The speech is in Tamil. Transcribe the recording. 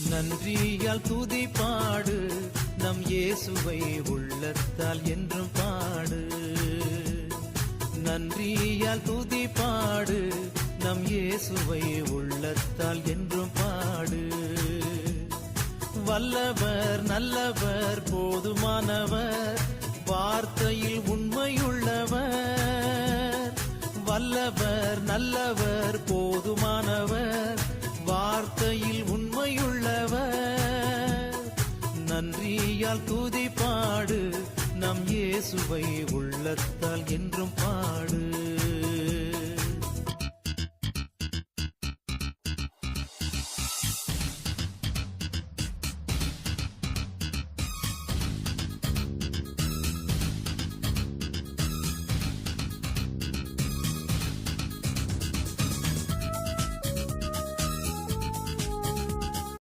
நன்றியால் துதி பாடு, நம் இயேசுவை உள்ளத்தால் என்றும் பாடு. நன்றியால் துதி பாடு, நம் இயேசுவை உள்ளத்தால் என்றும் பாடு. வல்லவர் நல்லவர் போதுமானவர், வார்த்தையில் உண்மையுள்ளவர். வல்லவர் நல்லவர் போதுமானவர், வார்த்தையில் உண்மையுள்ளவர். நன்றியால் துதி பாடு, நம் இயேசுவை உள்ளத்தால் என்றும் பாடு.